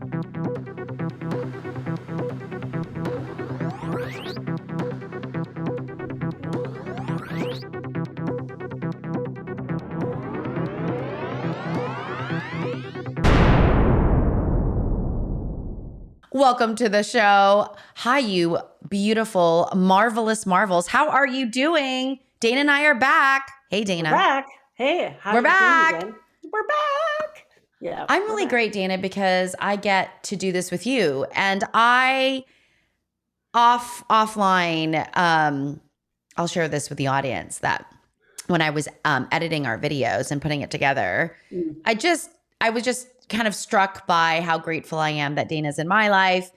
Welcome to the show. Hi, you beautiful, marvelous marvels. How are you doing? Dana and I are back. Hey, Dana. We're back. Hey, how We're you back. doing, Gwen? We're back. Yeah, I'm really great, Dana, because I get to do this with you. And offline, I'll share this with the audience that when I was editing our videos and putting it together, I was just kind of struck by how grateful I am that Dana's in my life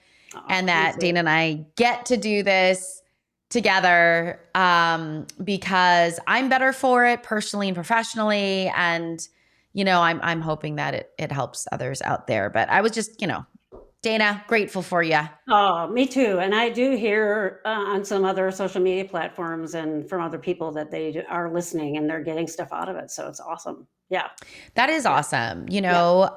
and that Dana and I get to do this together because I'm better for it personally and professionally. And, you know, I'm hoping that it helps others out there. But I was just, you know, Dana, grateful for you. Oh, me too. And I do hear on some other social media platforms and from other people that they are listening and they're getting stuff out of it. So it's awesome. Yeah. That is awesome. You know,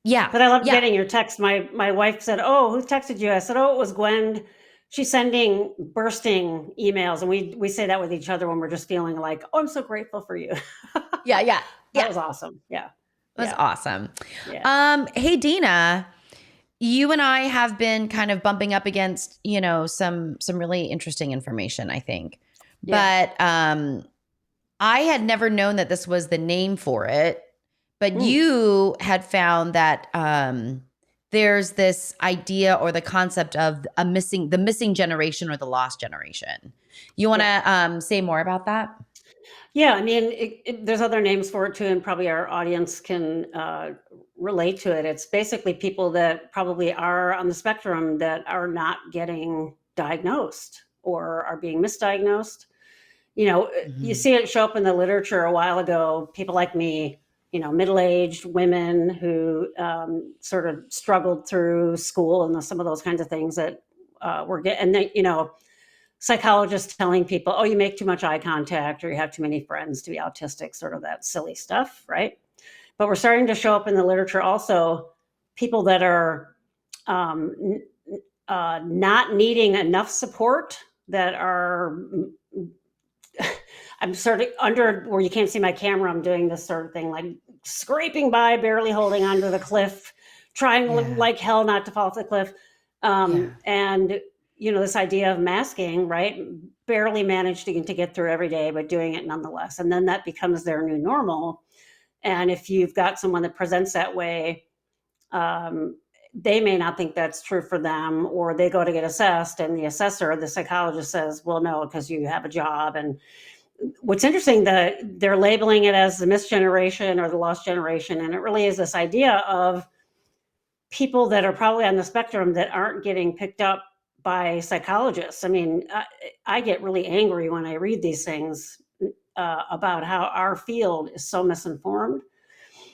yeah. But I love getting your text. My wife said, "Oh, who texted you?" I said, "Oh, it was Gwen." She's sending bursting emails, and we say that with each other when we're just feeling like, "Oh, I'm so grateful for you." Yeah. That was awesome. Yeah. That's awesome. Yeah. Hey, Dina, you and I have been kind of bumping up against, you know, some really interesting information, I think. Yeah. But I had never known that this was the name for it. But you had found that there's this idea or the concept of the missing generation or the lost generation. You want to say more about that? Yeah, I mean, there's other names for it too, and probably our audience can relate to it. It's basically people that probably are on the spectrum that are not getting diagnosed or are being misdiagnosed. You know, you see it show up in the literature a while ago, people like me, you know, middle-aged women who sort of struggled through school and some of those kinds of things that were getting, and then, you know, psychologists telling people, oh, you make too much eye contact or you have too many friends to be autistic, sort of that silly stuff, right? But we're starting to show up in the literature also people that are not needing enough support, that are, I'm sort of under where you can't see my camera, I'm doing this sort of thing, like scraping by, barely holding onto the cliff, trying like hell not to fall off the cliff. And you know, this idea of masking, right? Barely managing to get through every day, but doing it nonetheless. And then that becomes their new normal. And if you've got someone that presents that way, they may not think that's true for them, or they go to get assessed and the assessor, the psychologist says, well, no, because you have a job. And what's interesting, that they're labeling it as the missed generation or the lost generation. And it really is this idea of people that are probably on the spectrum that aren't getting picked up by psychologists. I mean, I get really angry when I read these things about how our field is so misinformed,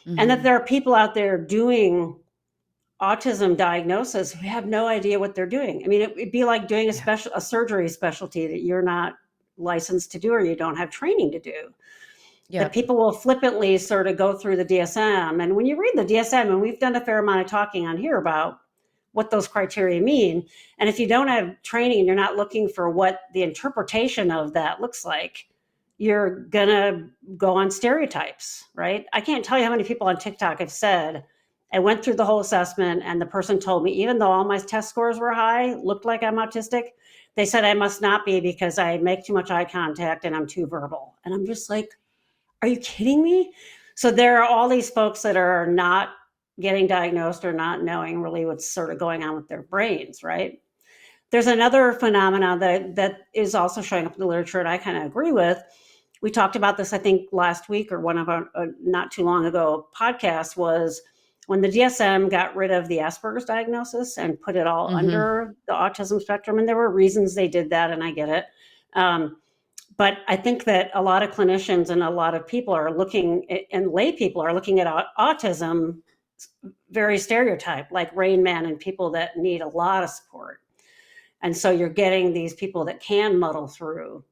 and that there are people out there doing autism diagnosis who have no idea what they're doing. I mean, it'd be like doing a surgery specialty that you're not licensed to do or you don't have training to do. That people will flippantly sort of go through the DSM. And when you read the DSM, and we've done a fair amount of talking on here about what those criteria mean, and if you don't have training and you're not looking for what the interpretation of that looks like, you're gonna go on stereotypes, right? I can't tell you how many people on TikTok have said, I went through the whole assessment and the person told me, even though all my test scores were high, looked like I'm autistic, they said I must not be because I make too much eye contact and I'm too verbal. And I'm just like, are you kidding me? So there are all these folks that are not getting diagnosed or not knowing really what's sort of going on with their brains, right? There's another phenomenon that is also showing up in the literature, and I kind of agree with. We talked about this, I think, last week or one of our not too long ago podcasts, was when the DSM got rid of the Asperger's diagnosis and put it all under the autism spectrum. And there were reasons they did that, and I get it. But I think that a lot of clinicians and a lot of people are looking, and lay people are looking at autism very stereotyped, like Rain Man and people that need a lot of support. And so you're getting these people that can muddle through,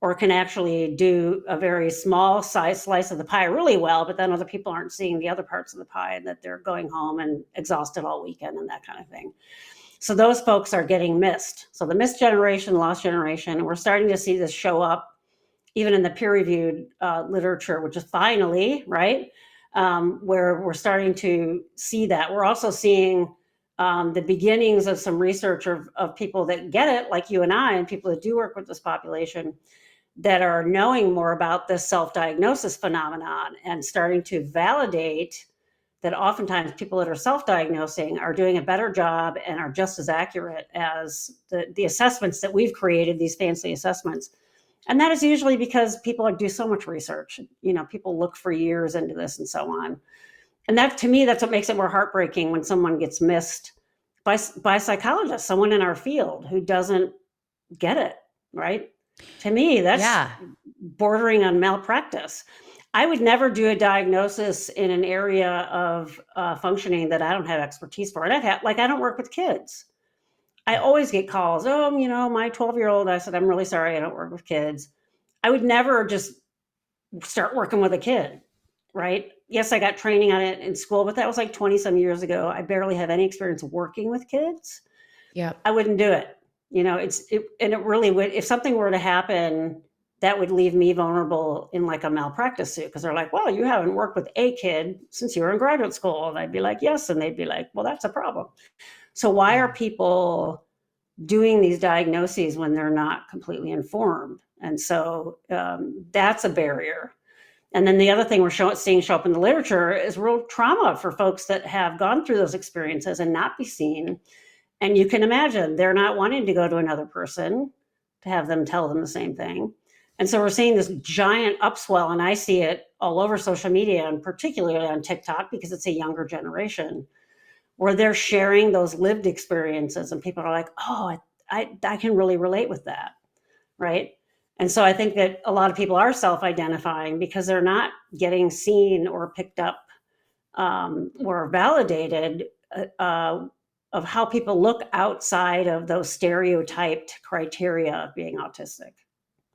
or can actually do a very small size slice of the pie really well, but then other people aren't seeing the other parts of the pie, and that they're going home and exhausted all weekend and that kind of thing. So those folks are getting missed. So the missed generation, lost generation, and we're starting to see this show up even in the peer-reviewed literature, which is finally, right, where we're starting to see that. We're also seeing the beginnings of some research of people that get it, like you and I, and people that do work with this population, that are knowing more about this self-diagnosis phenomenon and starting to validate that oftentimes people that are self-diagnosing are doing a better job and are just as accurate as the assessments that we've created, these fancy assessments. And that is usually because people do so much research. You know, people look for years into this and so on. And that, to me, that's what makes it more heartbreaking when someone gets missed by psychologists, someone in our field who doesn't get it, right? To me, that's bordering on malpractice. I would never do a diagnosis in an area of functioning that I don't have expertise for. And I don't work with kids. I always get calls, oh, you know, my 12-year-old, I said, I'm really sorry, I don't work with kids. I would never just start working with a kid, right? Yes, I got training on it in school, but that was like 20 some years ago. I barely have any experience working with kids. Yeah, I wouldn't do it. You know, and it really would, if something were to happen, that would leave me vulnerable in like a malpractice suit, because they're like, well, you haven't worked with a kid since you were in graduate school. And I'd be like, yes. And they'd be like, well, that's a problem. So why are people doing these diagnoses when they're not completely informed? And so that's a barrier. And then the other thing we're seeing show up in the literature is real trauma for folks that have gone through those experiences and not be seen. And you can imagine they're not wanting to go to another person to have them tell them the same thing. And so we're seeing this giant upswell, and I see it all over social media, and particularly on TikTok, because it's a younger generation, where they're sharing those lived experiences, and people are like, oh, I can really relate with that, right? And so I think that a lot of people are self-identifying because they're not getting seen or picked up or validated of how people look outside of those stereotyped criteria of being autistic,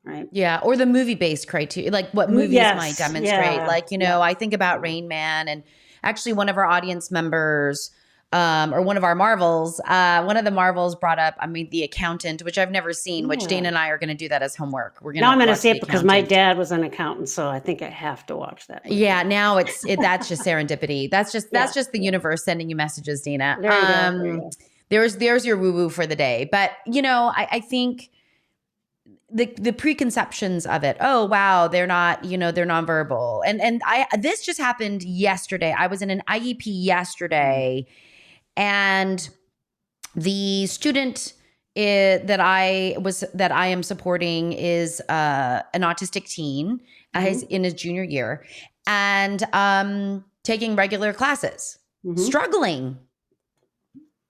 right? Yeah, or the movie-based criteria, like what movies might demonstrate. Like, you know, I think about Rain Man, and actually one of our audience members, or one of our Marvels, one of the Marvels brought up, I mean, The Accountant, which I've never seen, which Dana and I are going to do that as homework. We're going to now I'm going to see it because my dad was an accountant, so I think I have to watch that movie. Yeah, now that's just serendipity. That's just the universe sending you messages, Dana. There you go. There's your woo-woo for the day. But, you know, I think the preconceptions of it, oh, wow, they're not, you know, they're nonverbal. And this just happened yesterday. I was in an IEP yesterday, and the student that I am supporting is an autistic teen. He's in his junior year, and taking regular classes, struggling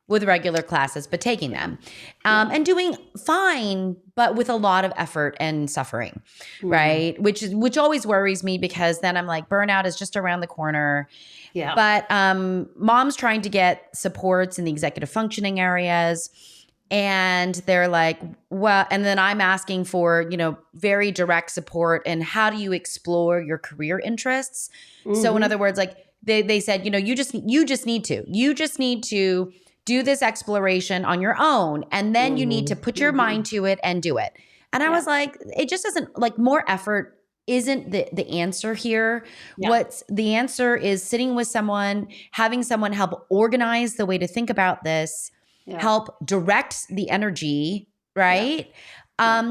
with regular classes, but taking them, and doing fine, but with a lot of effort and suffering, right? Which always worries me, because then I'm like, burnout is just around the corner. Yeah. But mom's trying to get supports in the executive functioning areas, and they're like, well, and then I'm asking for, you know, very direct support. And how do you explore your career interests? So in other words, like they said, you know, you just need to do this exploration on your own, and then you need to put your mind to it and do it. And I was like, it just doesn't, like, more effort isn't the answer here. What's the answer is sitting with someone, having someone help organize the way to think about this, help direct the energy, right?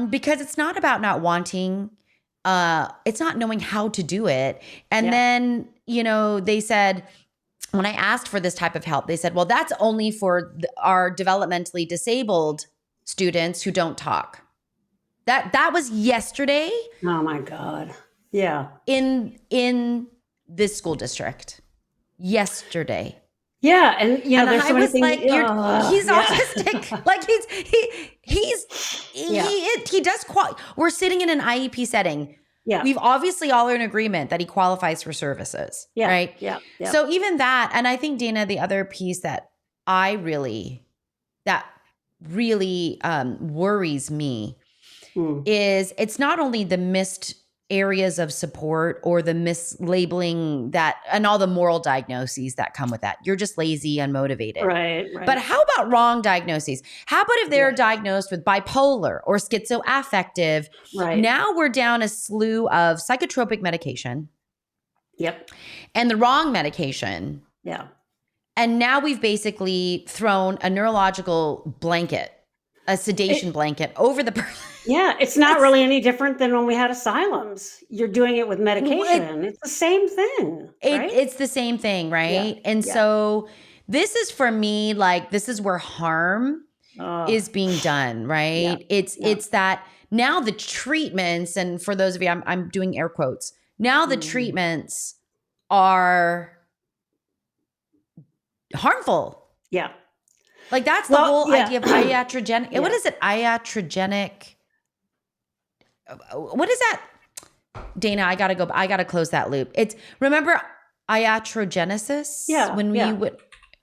Because it's not about not wanting, it's not knowing how to do it. And then, you know, they said, when I asked for this type of help, they said, well, that's only for our developmentally disabled students who don't talk. That was yesterday. Oh my God. Yeah. In this school district. Yesterday. Yeah. And you know, and there's so many things. Like, he's autistic. Like he does we're sitting in an IEP setting. Yeah. We've obviously all are in agreement that he qualifies for services. Yeah. Right. Yeah. So even that, and I think, Dana, the other piece that really worries me is it's not only the missed areas of support or the mislabeling that and all the moral diagnoses that come with that. You're just lazy, unmotivated. Right. But how about wrong diagnoses? How about if they're diagnosed with bipolar or schizoaffective? Right. Now we're down a slew of psychotropic medication. Yep. And the wrong medication. Yeah. And now we've basically thrown a neurological blanket, a sedation blanket over the person. Yeah, it's not really any different than when we had asylums. You're doing it with medication. It's the same thing, right? It's the same thing, right? Yeah. And so this is for me, like, this is where harm is being done, right? It's that now the treatments, and for those of you, I'm doing air quotes, now the treatments are harmful. Yeah. Like that's the whole idea of iatrogenic. What is it? Iatrogenic. What is that? Dana, I gotta close that loop. It's, remember iatrogenesis? Yeah. When we would,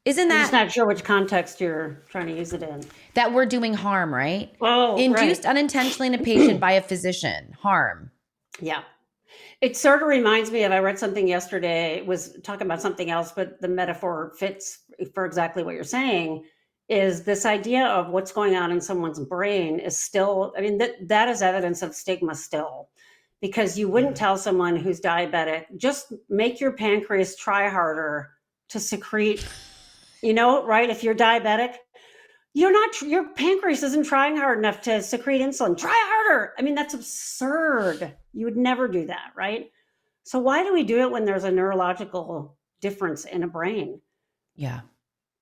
isn't that? I'm just not sure which context you're trying to use it in. That we're doing harm, right? Oh, induced unintentionally in a patient by a physician, harm. Yeah. It sort of reminds me of, I read something yesterday, it was talking about something else, but the metaphor fits for exactly what you're saying, is this idea of what's going on in someone's brain is still, I mean, that is evidence of stigma still, because you wouldn't tell someone who's diabetic, just make your pancreas try harder to secrete, right? If you're diabetic, your pancreas isn't trying hard enough to secrete insulin. Try harder. I mean, that's absurd. You would never do that, right? So why do we do it when there's a neurological difference in a brain? Yeah.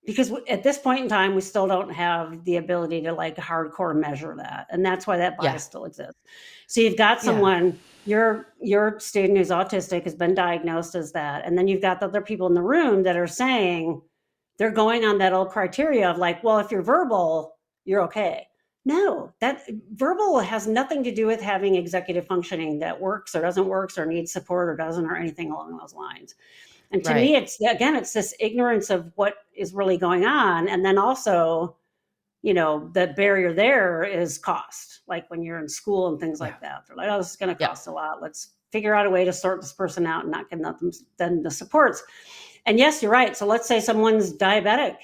Because at this point in time, we still don't have the ability to like hardcore measure that. And that's why that bias still exists. So you've got someone, your student who's autistic has been diagnosed as that. And then you've got the other people in the room that are saying, they're going on that old criteria of like, well, if you're verbal, you're okay. No, that verbal has nothing to do with having executive functioning that works or doesn't work or needs support or doesn't, or anything along those lines. And to me, it's this ignorance of what is really going on. And then also, the barrier there is cost. Like when you're in school and things like that, they're like, oh, this is going to cost a lot. Let's figure out a way to sort this person out and not give them the supports. And yes, you're right. So let's say someone's diabetic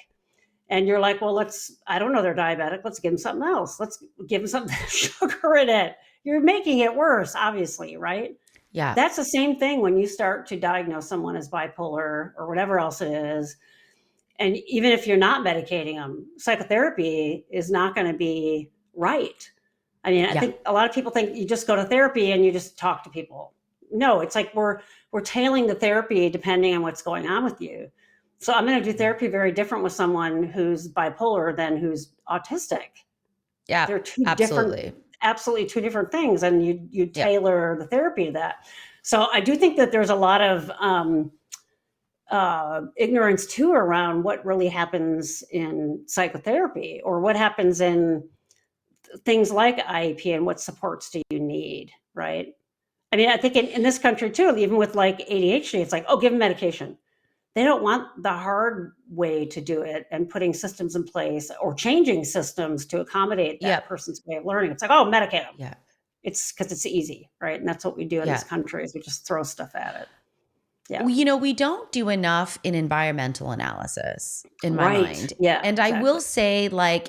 and you're like, well, I don't know they're diabetic. Let's give them something else. Let's give them something with sugar in it. You're making it worse, obviously, right? Yeah. That's the same thing when you start to diagnose someone as bipolar or whatever else it is. And even if you're not medicating them, psychotherapy is not going to be right. I mean, I think a lot of people think you just go to therapy and you just talk to people. No, it's like we're tailing the therapy depending on what's going on with you. So I'm going to do therapy very different with someone who's bipolar than who's autistic. Yeah, they're absolutely two different things, and you tailor the therapy to that. So I do think that there's a lot of ignorance too around what really happens in psychotherapy or what happens in things like IEP and what supports do you need, right? I mean, I think in this country too, even with like ADHD, it's like, oh, give them medication. They don't want the hard way to do it and putting systems in place or changing systems to accommodate that person's way of learning. It's like, oh, medicate them. Yeah. It's because it's easy, right? And that's what we do in this country is we just throw stuff at it. Yeah. Well, we don't do enough in environmental analysis in my mind. Yeah. And I will say, like,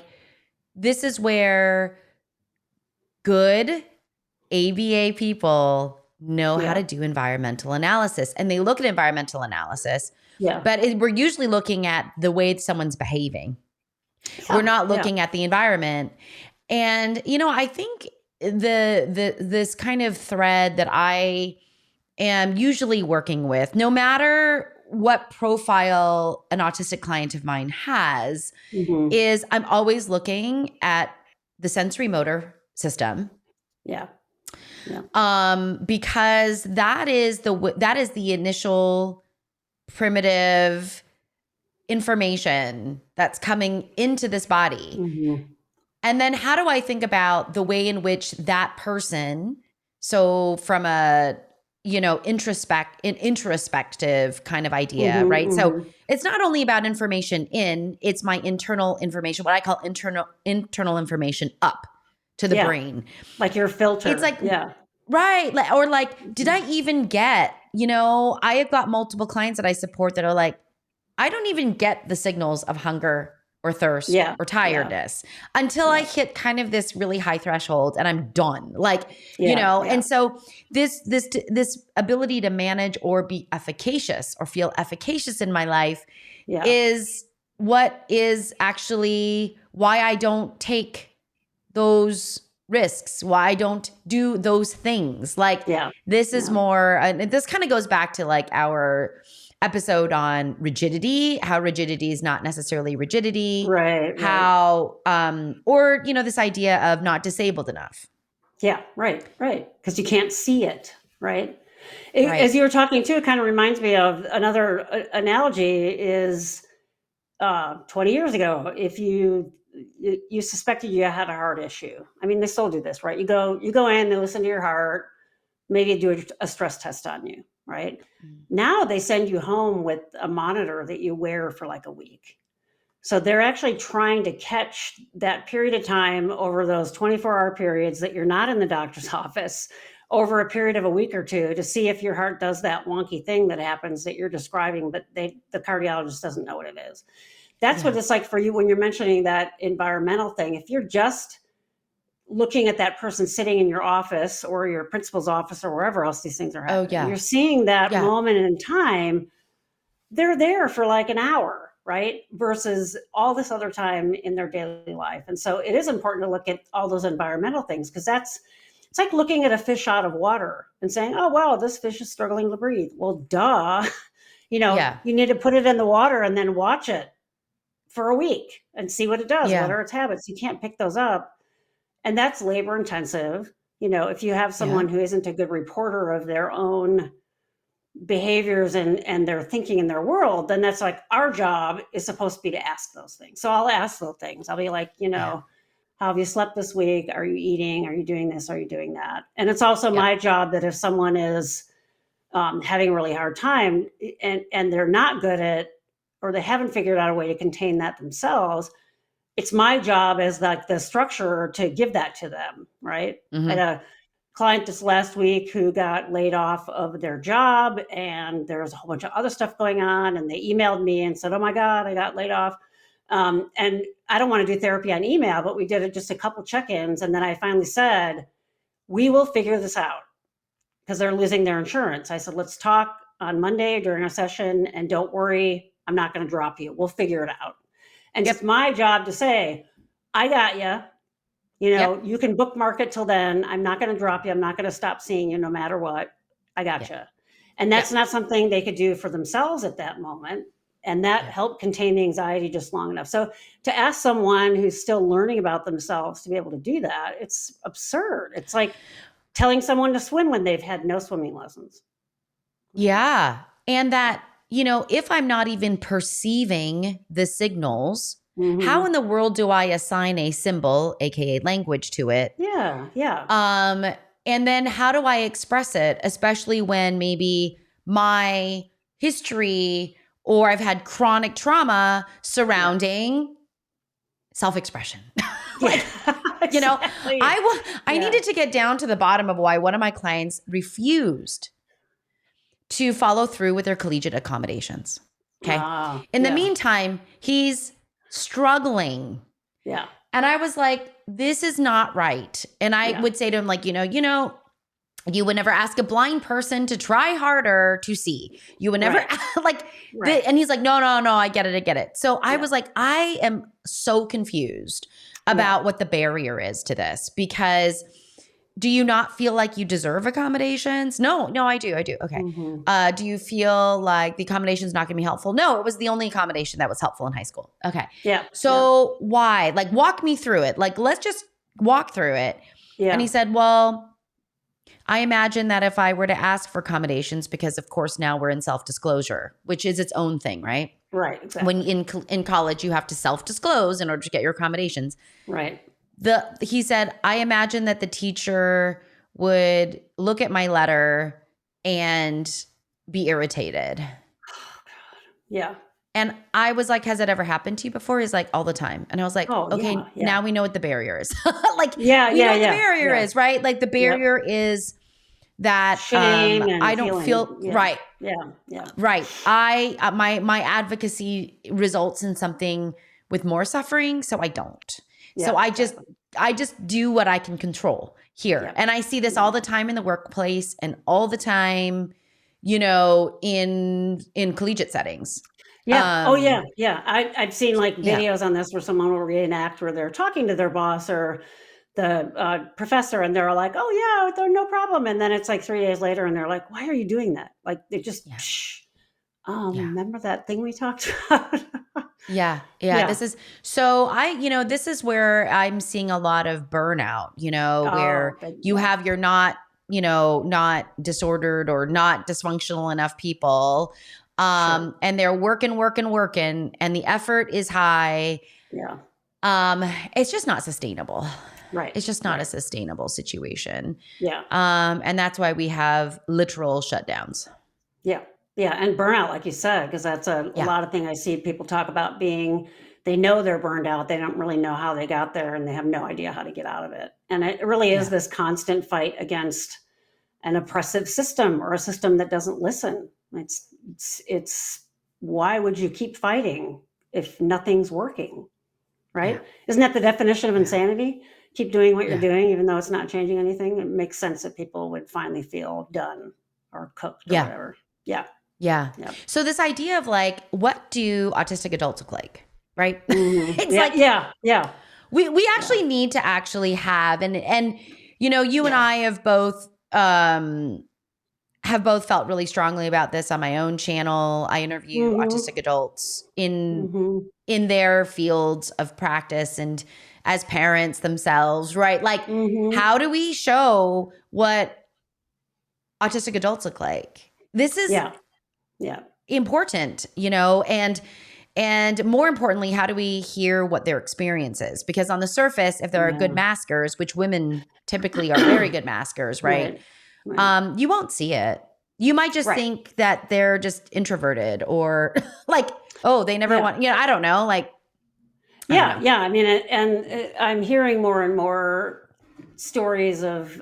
this is where good ABA people know how to do environmental analysis. And they look at environmental analysis. Yeah. But we're usually looking at the way someone's behaving. Yeah. We're not looking at the environment. And, I think this kind of thread that I am usually working with, no matter what profile an autistic client of mine has, is I'm always looking at the sensory motor system. Yeah. Because that is the initial primitive information that's coming into this body. And then how do I think about the way in which that person, so from a, introspective kind of idea, right? So it's not only about information it's my internal information, what I call internal information up to the brain. Like your filter. It's like, right. Or like, did I even get, I have got multiple clients that I support that are like, I don't even get the signals of hunger or thirst or tiredness until I hit kind of this really high threshold and I'm done. Like, and so this ability to manage or be efficacious or feel efficacious in my life is what is actually why I don't take those risks, why I don't do those things. Like this is more, and this kind of goes back to like our episode on rigidity, how rigidity is not necessarily rigidity. Right. How, or, this idea of not disabled enough. Yeah, right. Because you can't see it, right? As you were talking too, it kind of reminds me of another analogy is 20 years ago, if you suspected you had a heart issue. I mean, they still do this, right? You go in, they listen to your heart, maybe do a stress test on you, right? Now they send you home with a monitor that you wear for like a week. So they're actually trying to catch that period of time over those 24-hour periods that you're not in the doctor's office over a period of a week or two to see if your heart does that wonky thing that happens that you're describing, but the cardiologist doesn't know what it is. That's what it's like for you when you're mentioning that environmental thing. If you're just looking at that person sitting in your office or your principal's office or wherever else these things are happening, you're seeing that moment in time, they're there for like an hour, right? Versus all this other time in their daily life. And so it is important to look at all those environmental things because it's like looking at a fish out of water and saying, oh, wow, this fish is struggling to breathe. Well, duh. You need to put it in the water and then watch it for a week and see what it does. What are its habits? You can't pick those up. And that's labor intensive. If you have someone who isn't a good reporter of their own behaviors and their thinking in their world, then that's like our job is supposed to be to ask those things. So I'll ask those things. I'll be like, how have you slept this week? Are you eating? Are you doing this? Are you doing that? And it's also my job that if someone is having a really hard time and they're not good at, or they haven't figured out a way to contain that themselves, it's my job as like the structurer to give that to them, right? I had a client this last week who got laid off of their job and there was a whole bunch of other stuff going on and they emailed me and said, oh my God, I got laid off. And I don't want to do therapy on email, but we did it just a couple check-ins. And then I finally said, we will figure this out because they're losing their insurance. I said, let's talk on Monday during a session and don't worry, I'm not going to drop you. We'll figure it out. And it's my job to say, I got you. You can bookmark it till then. I'm not going to drop you. I'm not going to stop seeing you no matter what. I got you. And that's not something they could do for themselves at that moment. And that helped contain the anxiety just long enough. So to ask someone who's still learning about themselves to be able to do that, it's absurd. It's like telling someone to swim when they've had no swimming lessons. Yeah. And that, if I'm not even perceiving the signals, how in the world do I assign a symbol, AKA language, to it? Yeah. And then how do I express it, especially when maybe my history or I've had chronic trauma surrounding self-expression. Exactly. I needed to get down to the bottom of why one of my clients refused to follow through with their collegiate accommodations. Okay. In the meantime, he's struggling. Yeah. And I was like, this is not right. And I would say to him, like, you would never ask a blind person to try harder to see. You would never and he's like, no, I get it. So I was like, I am so confused about what the barrier is to this, because do you not feel like you deserve accommodations? No, I do. Okay. Do you feel like the accommodation's not going to be helpful? No, it was the only accommodation that was helpful in high school. Okay. Yeah. So why? Like, walk me through it. Like, let's just walk through it. Yeah. And he said, well, I imagine that if I were to ask for accommodations, because of course now we're in self-disclosure, which is its own thing, right? Right. Exactly. When in college, you have to self-disclose in order to get your accommodations. Right. He said, I imagine that the teacher would look at my letter and be irritated. Oh, God. Yeah. And I was like, has it ever happened to you before? He's like, all the time. And I was like, Oh, okay, yeah. now we know what the barrier is. Like, Yeah, we know yeah, what the yeah, barrier yeah. is, right? Like the barrier is that Shame I and don't feeling. feel Yeah, right. yeah, yeah. Right. My advocacy results in something with more suffering, so I don't. So Yeah, exactly. I just do what I can control here. Yeah. And I see this all the time in the workplace and all the time, you know, in collegiate settings. Yeah. Oh, yeah. Yeah. I've seen like Yeah. videos on this where someone will reenact where they're talking to their boss or the professor, and they're like, "Oh yeah, they're no problem." And then it's like 3 days later, and they're like, "Why are you doing that?" Like they just, Yeah. Psh, Yeah. remember that thing we talked about? Yeah. Yeah. Yeah. This is so this is where I'm seeing a lot of burnout, where Oh, you yeah. have, you're not, not disordered or not dysfunctional enough people. Sure. And they're working, and the effort is high. Yeah. It's just not sustainable. Right. It's just not a Right. sustainable situation. Yeah. And that's why we have literal shutdowns. Yeah. Yeah. And burnout, like you said, because that's a Yeah. lot of thing I see people talk about being, they know they're burned out. They don't really know how they got there and they have no idea how to get out of it. And it really is Yeah. this constant fight against an oppressive system or a system that doesn't listen. It's why would you keep fighting if nothing's working? Yeah. Right? Isn't that the definition of Yeah. insanity? Keep doing what you're Yeah. doing, even though it's not changing anything. It makes sense that people would finally feel done or cooked or Yeah. whatever. Yeah. Yeah. Yeah. So this idea of like, what do autistic adults look like? Right. Mhm. It's Yeah, like, yeah, yeah, we actually need to actually have, and you and yeah. I have both felt really strongly about this on my own channel. I interview Mhm, autistic adults in mhm, their fields of practice and as parents themselves, right? Like, mhm. how do we show what autistic adults look like? This is Yeah, yeah, important, and more importantly, how do we hear what their experience is? Because on the surface, if there are good yeah. maskers, which women typically are very good maskers, right? Right, right, You won't see it. You might just right. think that they're just introverted or like, oh, they never Yeah. want, I don't know. Like, I don't Yeah, know. yeah. I mean, I'm hearing more and more stories of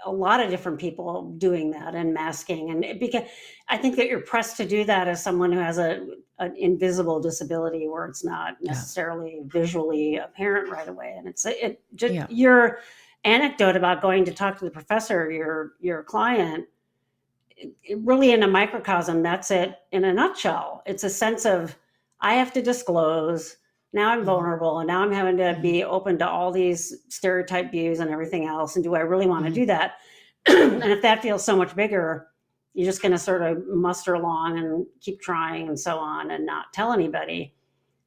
a lot of different people doing that and masking, and because I think that you're pressed to do that as someone who has an invisible disability where it's not Yeah. necessarily visually apparent right away, and it just Yeah. your anecdote about going to talk to the professor, your client. Really in a microcosm, that's it in a nutshell. It's a sense of I have to disclose. Now I'm Mhm. vulnerable and now I'm having to Mhm. be open to all these stereotype views and everything else. And do I really want to Mhm. do that? And if that feels so much bigger, you're just going to sort of muster along and keep trying and so on and not tell anybody.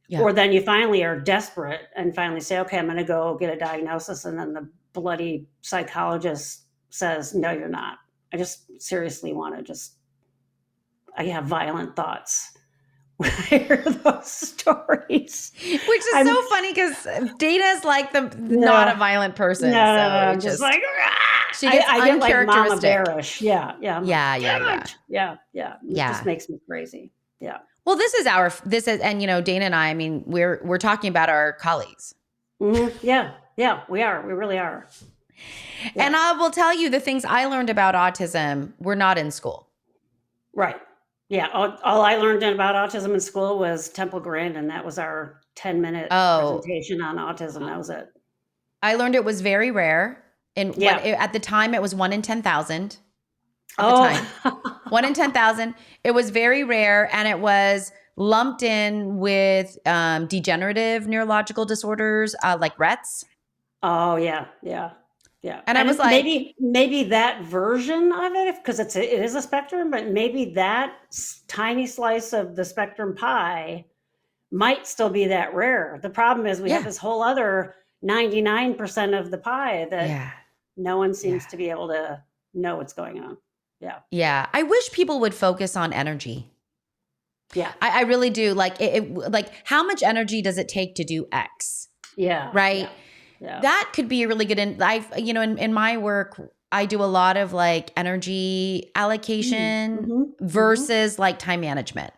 Yeah. Or then you finally are desperate and finally say, okay, I'm going to go get a diagnosis. And then the bloody psychologist says, no, you're not. I just seriously want to I have violent thoughts when I hear those stories. Which is I'm so funny because Dana's like the not a no, violent no, person. no, no, So I'm it just just, like, "Ah!" she gets I get like mama uncharacteristic. bearish. Yeah, yeah. I'm like, Yeah. Yeah. damn Yeah. it. Yeah, yeah. It just Yeah. makes me crazy. Yeah. Well, and Dana and I mean, we're talking about our colleagues. Yeah, yeah, we are. We really are. Yeah. And I will tell you the things I learned about autism were not in school. Right. Yeah. All I learned about autism in school was Temple Grandin. That was our 10-minute Oh, presentation on autism. That was it. I learned it was very rare. And Yeah. at the time, it was 1 in 10,000 at the time. Oh. 1 in 10,000. It was very rare. And it was lumped in with degenerative neurological disorders like Rett's. Oh, yeah, yeah, yeah, And I was and like, maybe that version of it, because it is a spectrum, but maybe that tiny slice of the spectrum pie might still be that rare. The problem is we have yeah, this whole other 99% of the pie that yeah, no one yeah, seems to be able to know what's going on. Yeah, yeah. I wish people would focus on energy. yeah, I really do. Like, like, how much energy does it take to do X? yeah, Right? yeah, yeah. That could be a really good. In my work, I do a lot of like energy allocation Mhm, mhm. versus like time management,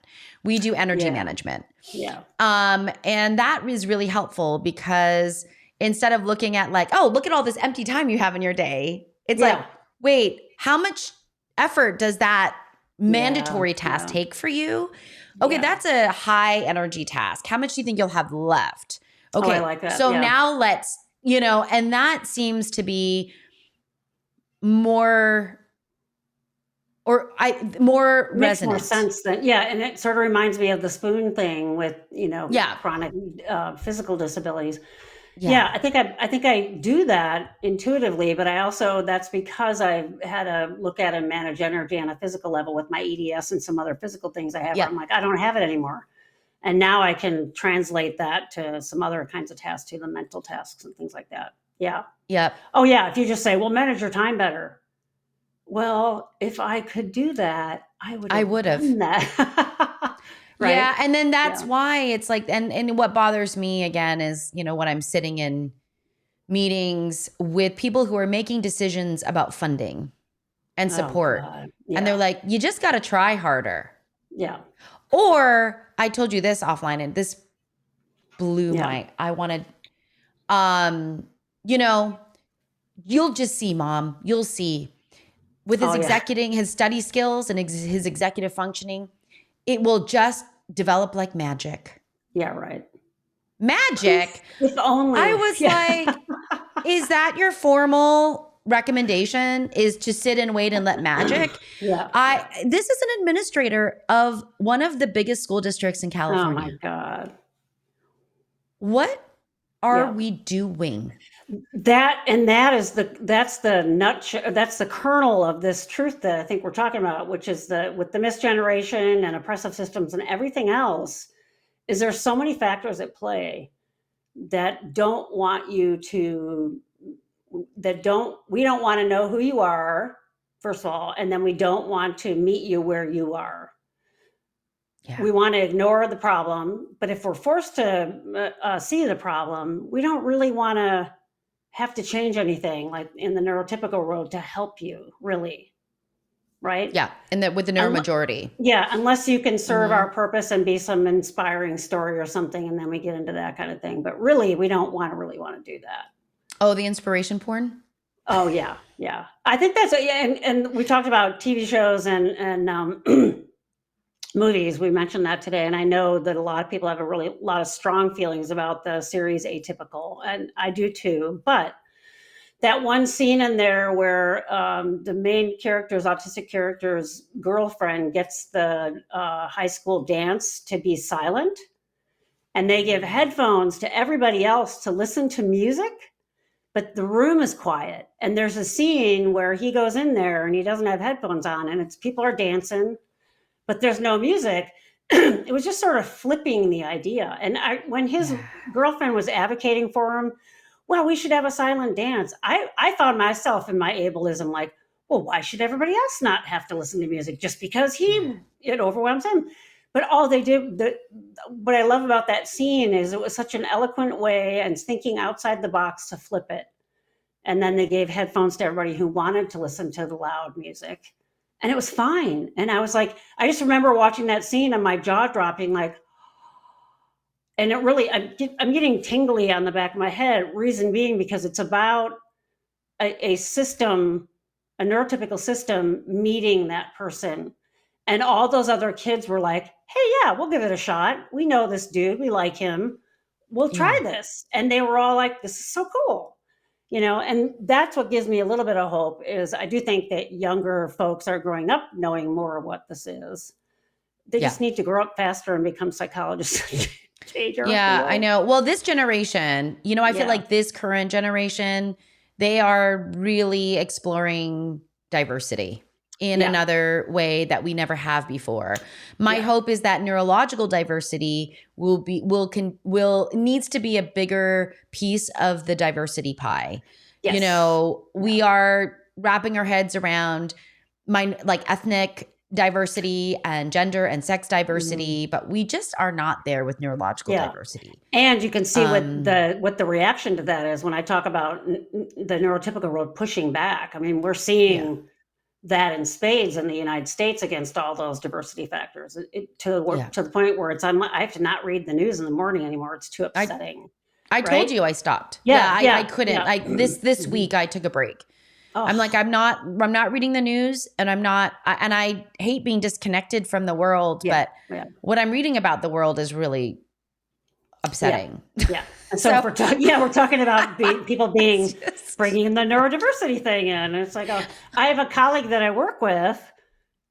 We do energy management. Yeah. And that is really helpful because instead of looking at like, oh, look at all this empty time you have in your day, it's like, wait, how much effort does that mandatory task take for you? Okay, that's a high energy task. How much do you think you'll have left? Okay, I like that. So now let's, and that seems to be more makes resonant. More sense than and it sort of reminds me of the spoon thing with chronic physical disabilities. I think I do that intuitively, but I also, that's because I've had to look at and manage energy on a physical level with my EDS and some other physical things I have. Where I'm like, I don't have it anymore. And now I can translate that to some other kinds of tasks, to the mental tasks and things like that. Yeah. Yep. Oh yeah. If you just say, well, manage your time better. Well, if I could do that, I would have done that. Right? Yeah. And then that's why it's like, and what bothers me again is, when I'm sitting in meetings with people who are making decisions about funding and support. And they're like, you just got to try harder. Yeah. Or I told you this offline and this blew I wanted, you'll just see, Mom, you'll see with his his study skills and his executive functioning, it will just develop like magic. Yeah, right. Magic? If only. I was like, is that your formal recommendation, is to sit and wait and let magic? This is an administrator of one of the biggest school districts in California. Oh my God. What are we doing? That's the nutshell. That's the kernel of this truth that I think we're talking about, which is with the misgeneration and oppressive systems and everything else, is there's so many factors at play that don't want you to, we don't want to know who you are, first of all, and then we don't want to meet you where you are. Yeah. We want to ignore the problem, but if we're forced to see the problem, we don't really want to have to change anything, like in the neurotypical road, to help you, really, right? Yeah, and with the neuromajority. Unless you can serve our purpose and be some inspiring story or something, and then we get into that kind of thing. But really, we don't really want to do that. Oh, the inspiration porn? Oh yeah. I think that's and we talked about TV shows and movies. We mentioned that today, and I know that a lot of people have a lot of strong feelings about the series Atypical, and I do too. But that one scene in there where the main autistic character's girlfriend gets the high school dance to be silent, and they give headphones to everybody else to listen to music, but the room is quiet. And there's a scene where he goes in there and he doesn't have headphones on, and people are dancing, but there's no music. It was just sort of flipping the idea. And when his girlfriend was advocating for him, well, we should have a silent dance, I found myself in my ableism like, well, why should everybody else not have to listen to music just because it overwhelms him? But all they did, what I love about that scene is it was such an eloquent way and thinking outside the box to flip it. And then they gave headphones to everybody who wanted to listen to the loud music. And it was fine. And I was like, I just remember watching that scene and my jaw dropping like, and it really, I'm getting tingly on the back of my head, reason being because it's about a system, a neurotypical system meeting that person. And all those other kids were like, hey, yeah, we'll give it a shot. We know this dude. We like him. We'll try this. And they were all like, this is so cool. And that's what gives me a little bit of hope is I do think that younger folks are growing up knowing more of what this is. They just need to grow up faster and become psychologists. I know. Well, this generation, I feel like this current generation, they are really exploring diversity in another way that we never have before. My hope is that neurological diversity needs to be a bigger piece of the diversity pie. Yes. We are wrapping our heads around ethnic diversity and gender and sex diversity, but we just are not there with neurological diversity. And you can see what the reaction to that is when I talk about the neurotypical road pushing back. I mean, we're seeing that in spades in the United States against all those diversity factors, to the point where I have to not read the news in the morning anymore. It's too upsetting. I told you I stopped. Yeah, I couldn't. This week I took a break. Oh. I'm like, I'm not reading the news, and I hate being disconnected from the world, but what I'm reading about the world is really upsetting. Yeah. And so we're talking about people bringing the neurodiversity thing in. And it's like, I have a colleague that I work with.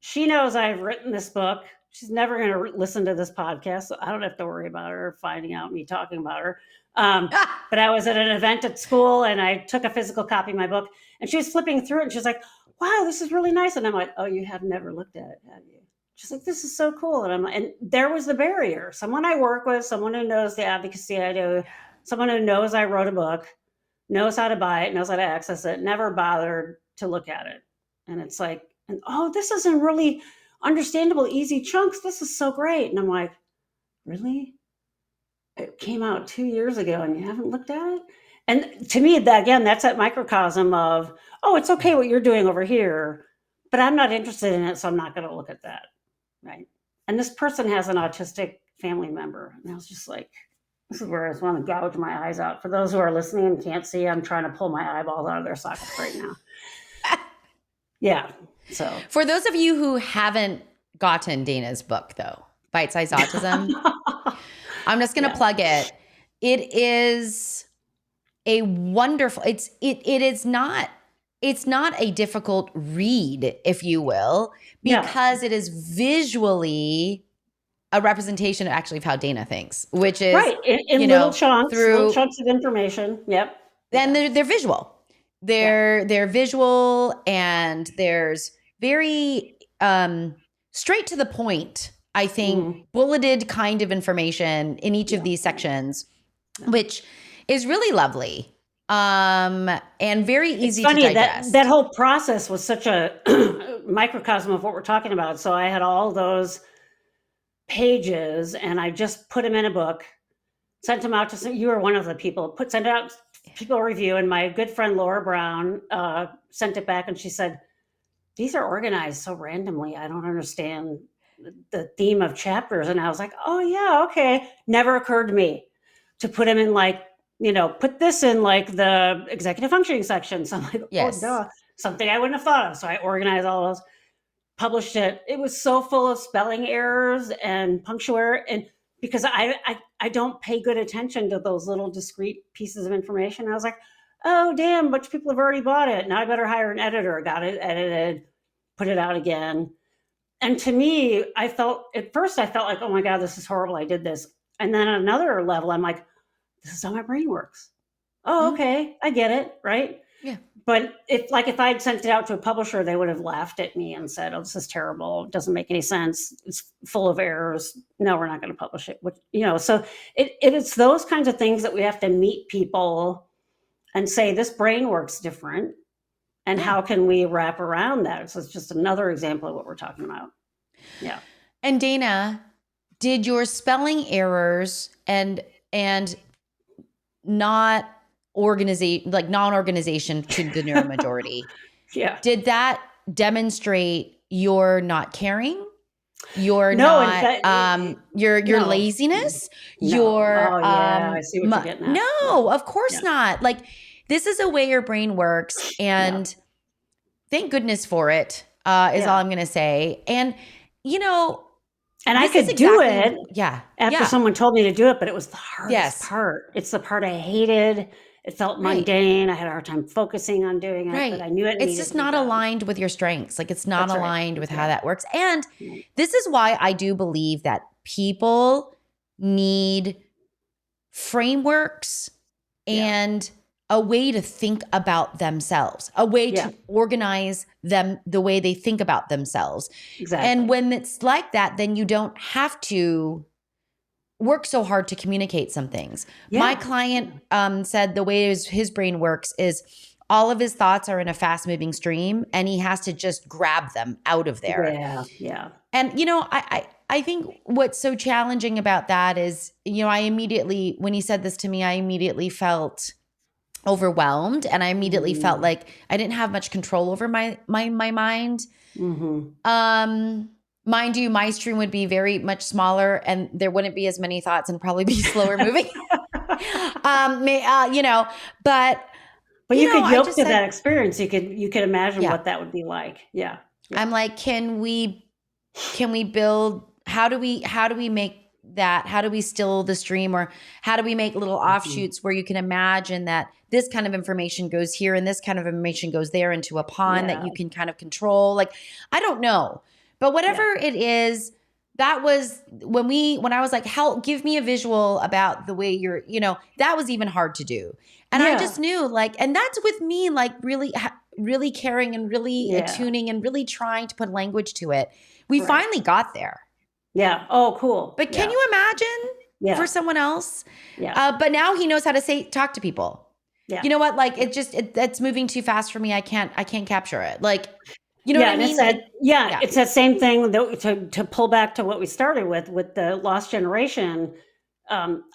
She knows I've written this book. She's never going to listen to this podcast, so I don't have to worry about her finding out me talking about her. But I was at an event at school, and I took a physical copy of my book, and she was flipping through it, and she's like, wow, this is really nice. And I'm like, oh, you have never looked at it, have you? She's like, this is so cool. And there was the barrier. Someone I work with, someone who knows the advocacy I do, someone who knows I wrote a book, knows how to buy it, knows how to access it, never bothered to look at it. And it's like, this is in really understandable, easy chunks. This is so great. And I'm like, really? It came out 2 years ago and you haven't looked at it? And to me, that's that microcosm of, it's okay what you're doing over here, but I'm not interested in it, so I'm not going to look at that. Right. And this person has an autistic family member. And I was just like, this is where I just want to gouge my eyes out. For those who are listening and can't see, I'm trying to pull my eyeballs out of their sockets right now. Yeah. So for those of you who haven't gotten Dana's book, though, Bite-Sized Autism, I'm just going to plug it. It is a wonderful, it is not a difficult read, if you will, because it is visually a representation actually of how Dana thinks, which is right in little chunks of information. Yep. Then they're visual. They're visual, and there's very straight to the point, I think, bulleted kind of information in each of these sections, which is really lovely. And very easy to digest. That whole process was such a microcosm of what we're talking about. So I had all those pages, and I just put them in a book, sent them out to you were one of the people, sent it out to people review. And my good friend Laura Brown sent it back, and she said, these are organized so randomly. I don't understand the theme of chapters. And I was like, oh yeah, okay. Never occurred to me to put them in put this in the executive functioning section. So I'm like, oh, duh, something I wouldn't have thought of. So I organized all those, published it. It was so full of spelling errors and punctuation. And because I don't pay good attention to those little discrete pieces of information, I was like, oh, damn, a bunch of people have already bought it. Now I better hire an editor. Got it edited, put it out again. And to me, at first I felt like, oh my God, this is horrible. I did this. And then at another level, I'm like, this is how my brain works. Oh, okay. I get it. Right. Yeah. But if I'd sent it out to a publisher, they would have laughed at me and said, oh, this is terrible. It doesn't make any sense. It's full of errors. No, we're not going to publish it. So it's those kinds of things that we have to meet people and say, this brain works different. And how can we wrap around that? So it's just another example of what we're talking about. Yeah. And Dana, did your spelling errors and non-organization to the neuromajority. Did that demonstrate your not caring? Your laziness? I see what you're getting at. No, of course not. This is a way your brain works, and thank goodness for it, is all I'm going to say. And, and I could do it after someone told me to do it, but it was the hardest part. It's the part I hated. It felt mundane. I had a hard time focusing on doing it, but I knew it. It's just not aligned with your strengths. It's not aligned with how that works. And this is why I do believe that people need frameworks and a way to think about themselves, a way to organize them the way they think about themselves. Exactly. And when it's like that, then you don't have to work so hard to communicate some things. Yeah. My client said the way his brain works is all of his thoughts are in a fast moving stream, and he has to just grab them out of there. Yeah. Yeah. And, I think what's so challenging about that is, I immediately, when he said this to me, I immediately felt overwhelmed, and I immediately felt like I didn't have much control over my mind. Mind you, my stream would be very much smaller, and there wouldn't be as many thoughts, and probably be slower moving. You know, but you know, could I yoke just to said, that experience. You could imagine Yeah. what that would be like. Yeah. I'm like, can we build, how do we make that, how do we still the stream, or how do we make little offshoots where you can imagine that this kind of information goes here and this kind of information goes there into a pond that you can kind of control? Like, I don't know, but whatever it is, that was when I was like, help, give me a visual about the way you're, you know, that was even hard to do. And I just knew, like, and that's with me, like, really caring and really attuning and really trying to put language to it. We finally got there. Yeah. Oh, cool. But can you imagine for someone else? Yeah. But now he knows how to talk to people. Yeah. You know what? Like, it's moving too fast for me. I can't capture it. Like, you know what I mean? It's that same thing to pull back to what we started with the lost generation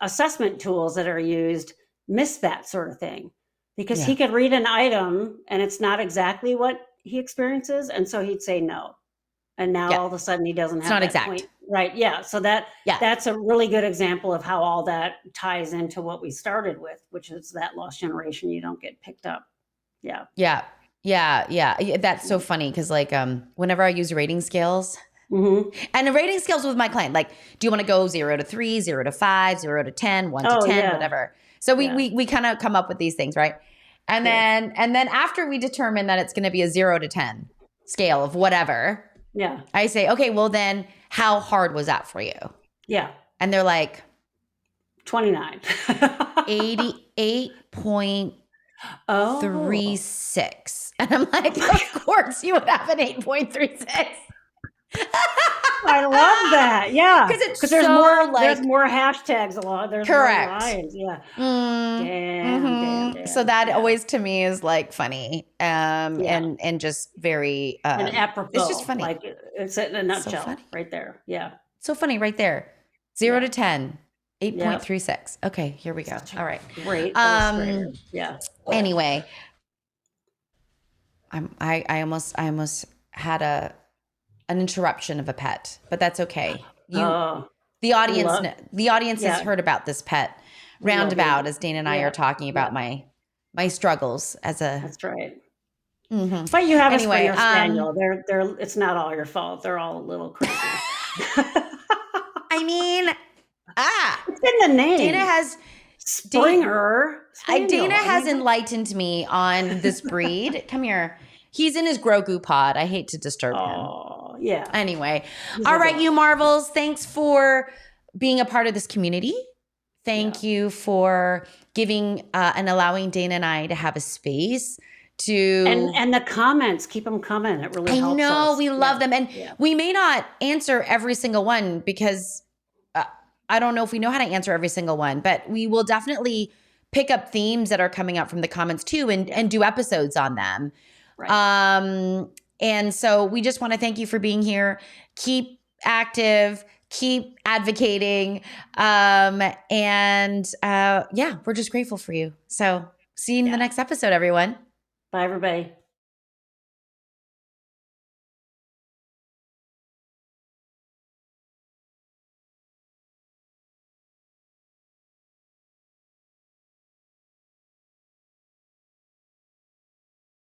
assessment tools that are used miss that sort of thing, because he could read an item and it's not exactly what he experiences, and so he'd say no. And now all of a sudden he doesn't have that point. Right. Yeah. So that's a really good example of how all that ties into what we started with, which is that lost generation. You don't get picked up. Yeah. Yeah. Yeah. That's so funny. Cause like, whenever I use rating scales and the rating scales with my client, like, do you want to go 0 to 3, 0 to 5, 0 to 10, 1 to 10, whatever. So we kind of come up with these things. Right. And then after we determine that it's going to be a 0 to 10 scale of whatever, I say, okay, well then how hard was that for you? Yeah. And they're like 29. 88.36. And I'm like, of course you would have an 8.36. I love that. Yeah. Because there's more hashtags along. There's correct. More lines. Yeah. Damn. So that always to me is like funny. And just very and apropos. It's just funny. Like it's in a nutshell right there. Yeah. So funny right there. 0 to 10. 8.36. Okay, here we go. All right. Great. Yeah. Anyway, I almost had an interruption of a pet, but that's okay. The audience has heard about this pet roundabout as Dana and I are talking about my struggles as a. That's right. But you have a Springer Spaniel. It's not all your fault. They're all a little crazy. I mean, it's in the name. Dana has Springer. Dana has enlightened me on this breed. Come here. He's in his Grogu pod. I hate to disturb him. Oh, yeah. Anyway. All right, you Marvels. Thanks for being a part of this community. Thank you for giving and allowing Dana and I to have a space to... And the comments, keep them coming. It really helps us. I know, we love them. And we may not answer every single one because I don't know if we know how to answer every single one, but we will definitely pick up themes that are coming up from the comments too and do episodes on them. Right. And so we just want to thank you for being here. Keep active, keep advocating. We're just grateful for you. So see you in the next episode, everyone. Bye, everybody.